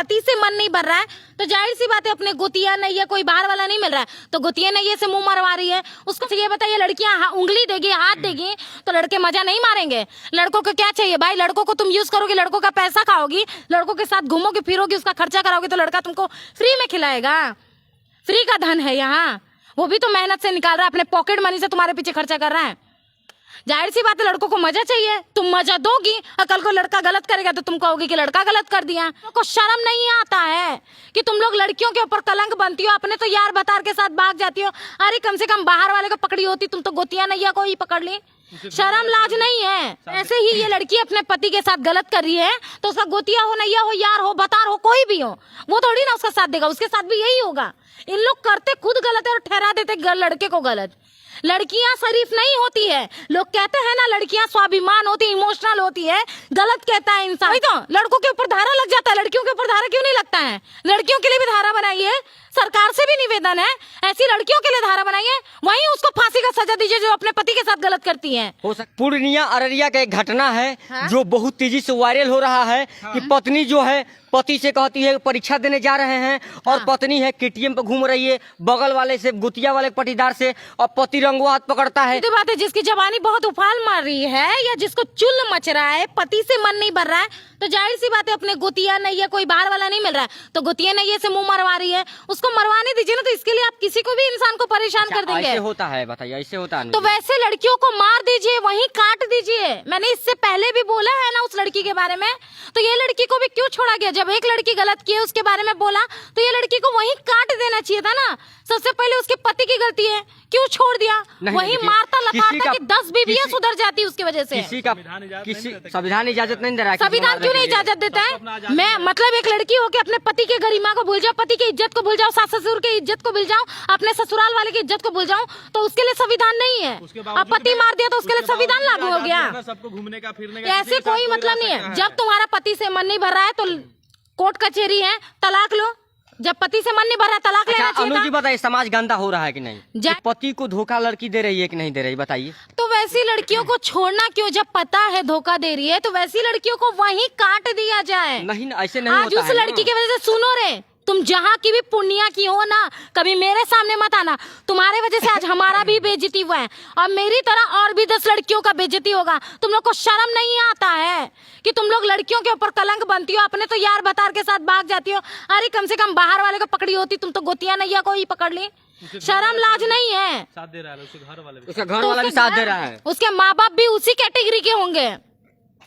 पति से मन नहीं भर रहा है तो जाहिर सी बात है अपने गोतिया नहीं है, कोई बाहर वाला नहीं मिल रहा है तो गोतिया नहीं से मुंह मरवा रही है। उसको ये बताइए, लड़कियां उंगली देगी, हाथ देगी तो लड़के मजा नहीं मारेंगे? लड़कों को क्या चाहिए भाई? लड़कों को तुम यूज करोगे, लड़कों का पैसा खाओगी, लड़कों के साथ घूमोगे फिरोगी, उसका खर्चा कराओगे तो लड़का तुमको फ्री में खिलाएगा? फ्री का धन है यहाँ, वो भी तो मेहनत से निकाल रहा है, अपने पॉकेट मनी से तुम्हारे पीछे खर्चा कर रहा है। जाहिर सी बात है लड़कों को मजा चाहिए, तुम मजा दोगी और कल को लड़का गलत करेगा तो तुम कहोगे कि लड़का गलत कर दिया। को शर्म नहीं आता है कि तुम लोग लड़कियों के ऊपर कलंक बनती हो, अपने तो यार बतार के साथ भाग जाती हो। अरे कम से कम बाहर वाले को पकड़ी होती, तुम तो गोतिया नैया को ही पकड़ ली। शर्म लाज नहीं है। ऐसे ही ये लड़की अपने पति के साथ गलत कर रही है तो उसका गोतिया हो, नैया हो, यार हो, बतार हो, कोई भी हो, वो थोड़ी ना उसका साथ देगा, उसके साथ भी यही होगा। इन लोग करते खुद गलत है और ठहरा देते लड़के को गलत। लड़कियां शरीफ नहीं होती है, लोग कहते हैं ना लड़कियां स्वाभिमान होती है, इमोशनल होती है, गलत कहता है इंसान। तो लड़कों के ऊपर धारा लग जाता है, लड़कियों के ऊपर धारा क्यों नहीं लगता है? लड़कियों के लिए भी धारा बनाइए, सरकार से भी निवेदन है, ऐसी लड़कियों के लिए धारा बनाइए, वहीं उसको फांसी का सजा दीजिए जो अपने पति के साथ गलत करती है। हो सकता पूर्णिया अररिया का एक घटना है जो बहुत तेजी से वायरल हो रहा है कि पत्नी जो है पति से कहती है परीक्षा देने जा रहे हैं और पत्नी है केटीएम पे घूम रही है बगल वाले से, गुतिया वाले पटीदार से, और पति रंगो हाथ पकड़ता है। तो बात है जिसकी जवानी बहुत उफाल मार रही है या जिसको चुल मच रहा है, पति से मन नहीं भर रहा है तो जाहिर सी बात है अपने गोतिया नैया, कोई बाहर वाला नहीं मिल रहा है तो गोतिया नैया से मुंह मरवा रही है, उसको मरवाने दीजिए ना। तो इसके लिए आप किसी को भी इंसान को परेशान कर देंगे? ऐसे होता है, बताइए ऐसे होता है? तो वैसे लड़कियों को मार दीजिए, वहीं काट दीजिए। मैंने इससे पहले भी बोला है ना उस लड़की के बारे में, तो ये लड़की को भी क्यों छोड़ा गया? जब एक लड़की गलत की है उसके बारे में बोला तो ये लड़की को वहीं काट देना चाहिए था ना। सबसे पहले उसके पति की गलती है, क्यों छोड़ दिया? वहीं मारता लपाता कि 10 बीवियां सुधर जाती उसके वजह से। संविधान इजाजत नहीं दे रहा है। संविधान क्यों नहीं इजाजत देता है? मैं मतलब एक लड़की हो के अपने पति के गरिमा को भूल जाओ, पति की इज्जत को भूल जाओ, सास ससुर की इज्जत को भूल जाओ, अपने ससुराल वाले की इज्जत को भूल जाओ, तो उसके लिए संविधान नहीं है। अब पति मार दिया तो उसके लिए संविधान लागू हो गया? सबको घूमने का फिरने का ऐसे कोई मतलब नहीं है। जब तुम्हारा पति से मन नहीं भर रहा है तो कोर्ट कचहरी है, तलाक लो। जब पति से मन नहीं भर रहा तलाक लेना चाहिए। अनुजी बताइए, समाज गंदा हो रहा है कि नहीं? कि पति को धोखा लड़की दे रही है कि नहीं दे रही, बताइए। तो वैसी लड़कियों को छोड़ना क्यों? जब पता है धोखा दे रही है तो वैसी लड़कियों को वहीं काट दिया जाए। नहीं ऐसे नहीं आज होता उस है लड़की की वजह से सुनो रे, तुम जहाँ की भी पुण्या की हो ना, कभी मेरे सामने मत आना। तुम्हारे वजह से आज हमारा भी बेइज्जती हुआ है और मेरी तरह और भी 10 लड़कियों का बेइज्जती होगा। तुम लोग को शर्म नहीं आता है कि तुम लोग लड़कियों के ऊपर कलंक बनती हो, अपने तो यार बतार के साथ भाग जाती हो। अरे कम से कम बाहर वाले को पकड़ी होती, तुम तो गोतिया नैया को ही पकड़ ली। शर्म लाज नहीं है। साथ दे रहा है उसके घर वाले भी, उसका घर वाला भी साथ दे रहा है, उसके माँ बाप भी उसी कैटेगरी के होंगे,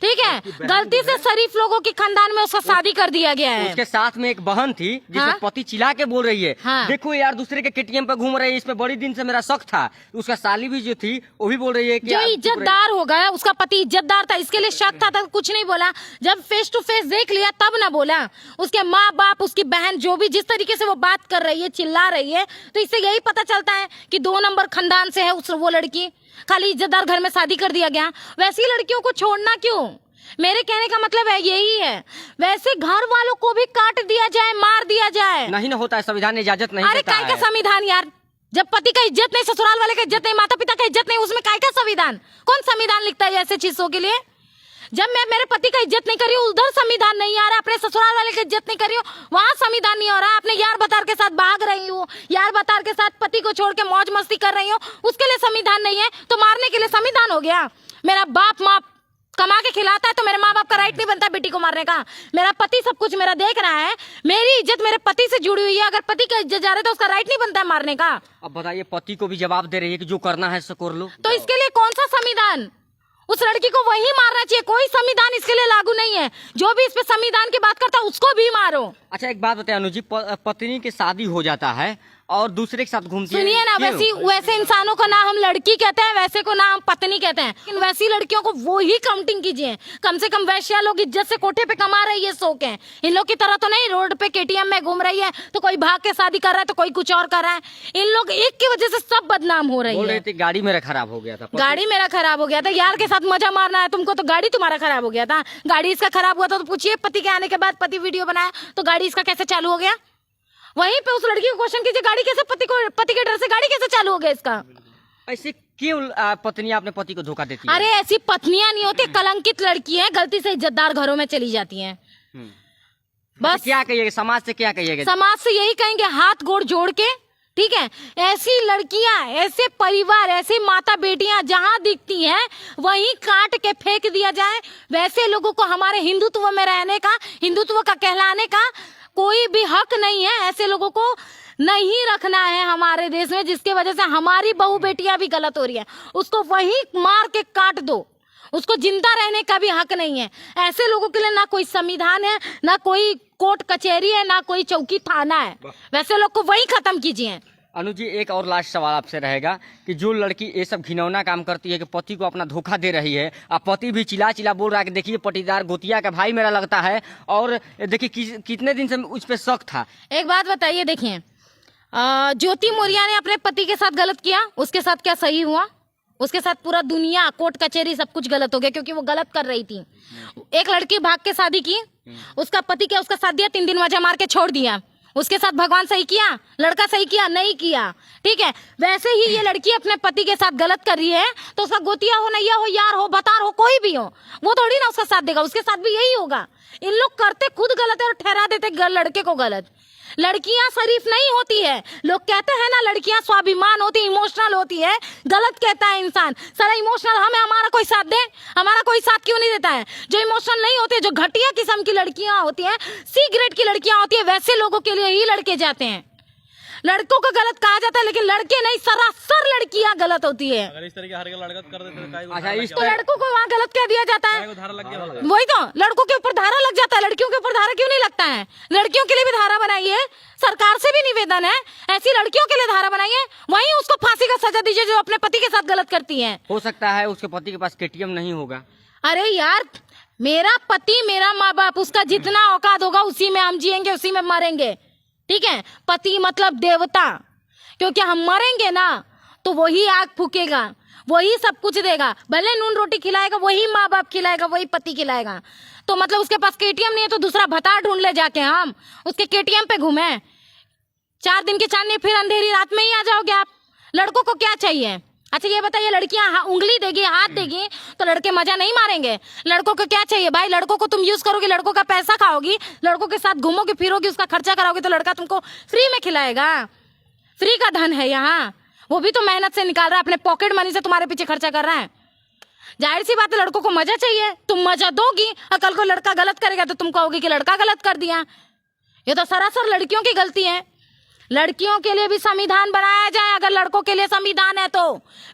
ठीक है? गलती से शरीफ लोगों के खानदान में उसका शादी कर दिया गया है। उसके साथ में एक बहन थी जिसमें पति चिल्ला के बोल रही है, हाँ? देखो यार दूसरे के केटीएम पे घूम रहे हैं, इसमें बड़ी दिन से मेरा शक था। उसका साली भी जो थी वो भी बोल रही है कि जो इज्जतदार होगा, उसका पति इज्जतदार था, इसके लिए शक था तो कुछ नहीं बोला। जब फेस टू फेस देख लिया तब ना बोला। उसके माँ बाप, उसकी बहन, जो भी जिस तरीके से वो बात कर रही है, चिल्ला रही है, तो इससे यही पता चलता है कि 2 नंबर खानदान से है वो लड़की। खाली इज्जतदार घर में शादी कर दिया गया। वैसी लड़कियों को छोड़ना क्यों? मेरे कहने का मतलब है यही है। वैसे घर वालों को भी काट दिया जाए, मार दिया जाए। नहीं ना होता है, संविधान इजाजत नहीं अरे देता है। काय का संविधान यार? जब पति का इज्जत नहीं, ससुराल वाले का इज्जत नहीं, माता पिता का इज्जत नहीं, उसमें काय का संविधान? कौन संविधान लिखता है ऐसे चीजों के लिए? जब मैं मेरे पति का इज्जत नहीं कर रही हूँ उधर संविधान नहीं आ रहा, अपने ससुराल वाले की इज्जत नहीं कर रही हूँ वहाँ संविधान नहीं हो रहा, अपने यार बतार के साथ भाग रही हूँ, यार बतार के साथ पति को छोड़ के मौज मस्ती कर रही हूँ, उसके लिए संविधान नहीं है तो मारने के लिए संविधान हो गया? मेरा बाप माँ कमा के खिलाता है तो मेरे माँ बाप का राइट नहीं बनता बेटी को मारने का? मेरा पति सब कुछ मेरा देख रहा है, मेरी इज्जत मेरे पति से जुड़ी हुई है। अगर पति का इज्जत जा रहा है तो उसका राइट नहीं बनता है मारने का। अब बताइए, पति को भी जवाब दे रही है कि जो करना है सो कर लो, तो इसके लिए कौन सा संविधान? उस लड़की को वही मारना चाहिए, कोई संविधान इसके लिए लागू नहीं है। जो भी इस पे संविधान की बात करता है उसको भी मारो। अच्छा एक बात बताइए अनुजी, पत्नी की शादी हो जाता है और दूसरे के साथ घूमती है, सुनिए ना, वैसे इंसानों को ना हम लड़की कहते हैं, वैसे को ना हम पत्नी कहते हैं, लेकिन वैसी लड़कियों को वो ही काउंटिंग कीजिए। कम से कम वैश्या लोग इज्जत से कोठे पे कमा रही है, शौक है। इन लोग की तरह तो नहीं रोड पे केटीएम में घूम रही है, तो कोई भाग के शादी कर रहा है तो कोई कुछ और कर रहा है। इन लोग एक की वजह से सब बदनाम हो रही है। गाड़ी मेरा खराब हो गया था, गाड़ी मेरा खराब हो गया था, यार के साथ मजा मारना है तुमको तो गाड़ी तुम्हारा खराब हो गया था। गाड़ी इसका खराब हुआ था तो पूछिए, पति के आने के बाद पति वीडियो बनाया तो गाड़ी इसका कैसे चालू हो गया? वहीं पे उस लड़की को क्वेश्चन कीजिए, गाड़ी कैसे पति के डर से गाड़ी कैसे चालू हो गया इसका? ऐसे क्यों पत्नियां अपने पति को धोखा देती है? अरे ऐसी पत्नियां नहीं होती, कलंकित लड़की है, गलती से इज्जतदार घरों में चली जाती हैं। बस क्या कहिएगा समाज से, क्या कहिएगा? समाज से यही कहेंगे, हाथ गोड़ जोड़ के, ठीक है, ऐसी लड़कियां, ऐसे परिवार, ऐसी माता बेटियां जहां दिखती हैं वहीं काट के फेंक दिया जाए। वैसे लोगों को हमारे हिंदुत्व में रहने का, हिंदुत्व का कहलाने का कोई भी हक नहीं है। ऐसे लोगों को नहीं रखना है हमारे देश में, जिसके वजह से हमारी बहू बेटियां भी गलत हो रही है। उसको वहीं मार के काट दो, उसको जिंदा रहने का भी हक नहीं है। ऐसे लोगों के लिए ना कोई संविधान है, ना कोई कोर्ट कचहरी है, ना कोई चौकी थाना है। वैसे लोग को वहीं खत्म कीजिए। अनुज जी, एक और लास्ट सवाल आपसे रहेगा कि जो लड़की ये सब घिनौना काम करती है कि पति को अपना धोखा दे रही है, और पति भी चिल्ला चिल्ला बोल रहा है कि देखिए पटीदार गोतिया का भाई मेरा लगता है, और देखिए कितने दिन से उस पर शक था। एक बात बताइए, देखिए ज्योति मौर्य ने अपने पति के साथ गलत किया, उसके साथ क्या सही हुआ? उसके साथ पूरा दुनिया, कोर्ट कचहरी सब कुछ गलत हो गया, क्योंकि वो गलत कर रही थी। एक लड़की भाग के शादी की, उसका पति क्या उसका साथ दिया, 3 दिन वजह मार के छोड़ दिया। उसके साथ भगवान सही किया? लड़का सही किया? नहीं किया। ठीक है, वैसे ही ये लड़की अपने पति के साथ गलत कर रही है, तो उसका गोतिया हो, नैया हो, यार हो, बतार हो, कोई भी हो, वो थोड़ी ना उसका साथ देगा। उसके साथ भी यही होगा। इन लोग करते खुद गलत है और ठहरा देते लड़के को गलत। लड़कियां शरीफ नहीं होती है। लोग कहते हैं ना लड़कियां स्वाभिमान होती, इमोशनल होती है। गलत कहता है इंसान। सारा इमोशनल हमें हमारा कोई साथ दे, हमारा कोई साथ क्यों नहीं देता है? जो इमोशनल नहीं होते, जो घटिया किस्म की लड़कियां होती हैं, सी ग्रेड की लड़कियां होती है, वैसे लोगों के लिए ही लड़के जाते हैं। लड़कों को गलत कहा जाता है, लेकिन लड़के नहीं, सरासर लड़कियां गलत होती है। अगर इस तरीके हर लड़का कर देते तो काहे को अच्छा, इस तो लड़कों को वहाँ गलत कह दिया जाता है। धारा लग गया होगा। वही तो, लड़कों के ऊपर धारा लग जाता है, लड़कियों के ऊपर धारा क्यों नहीं लगता है? लड़कियों के लिए भी धारा बनाइए, सरकार से भी निवेदन है, ऐसी लड़कियों के लिए धारा बनाइए, वहीं उसको फांसी का सजा दीजिए जो अपने पति के साथ गलत करती है। हो सकता है उसके पति के पास KTM नहीं होगा। अरे यार, मेरा पति, मेरा माँ बाप, उसका जितना औकात होगा उसी में हम जिएंगे, उसी में मरेंगे। ठीक है, पति मतलब देवता, क्योंकि हम मरेंगे ना तो वही आग फूकेगा, वही सब कुछ देगा। भले नून रोटी खिलाएगा, वही माँ बाप खिलाएगा, वही पति खिलाएगा। तो मतलब उसके पास KTM नहीं है तो दूसरा भतार ढूंढ ले जाके हम उसके KTM पे घूमे। 4 दिन की चांदनी, फिर अंधेरी रात में ही आ जाओगे आप। लड़कों को क्या चाहिए? अच्छा ये बताइए, लड़कियां उंगली देगी, हाथ देगी तो लड़के मजा नहीं मारेंगे? लड़कों को क्या चाहिए भाई? लड़कों को तुम यूज करोगे, लड़कों का पैसा खाओगी, लड़कों के साथ घूमोगे फिरोगी, उसका खर्चा कराओगे, तो लड़का तुमको फ्री में खिलाएगा? फ्री का धन है यहाँ, वो भी तो मेहनत से निकाल रहा है, अपने पॉकेट मनी से तुम्हारे पीछे खर्चा कर रहा है। जाहिर सी बात है, लड़कों को मजा चाहिए, तुम मजा दोगी, और कल को लड़का गलत करेगा तो तुम कहोगे कि लड़का गलत कर दिया। ये तो सरासर लड़कियों की गलती है। लड़कियों के लिए भी संविधान बनाया जाए, अगर लड़कों के लिए संविधान है तो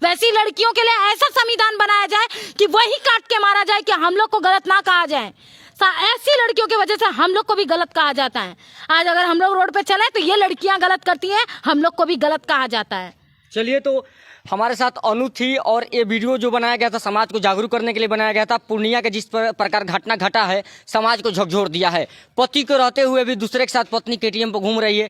वैसी लड़कियों के लिए ऐसा संविधान बनाया जाए कि वही काट के मारा जाए, कि हम लोग को गलत ना कहा जाए। ऐसी लड़कियों की वजह से हम लोग को भी गलत कहा जाता है। आज अगर हम लोग रोड पे चले तो ये लड़कियां गलत करती हैं, हम लोग को भी गलत कहा जाता है। चलिए, तो हमारे साथ अनु थी, और ये वीडियो जो बनाया गया था समाज को जागरूक करने के लिए बनाया गया था। पूर्णिया के जिस प्रकार घटना घटा है, समाज को झकझोर दिया है। पति को रहते हुए भी दूसरे के साथ पत्नी KTM पर घूम रही है।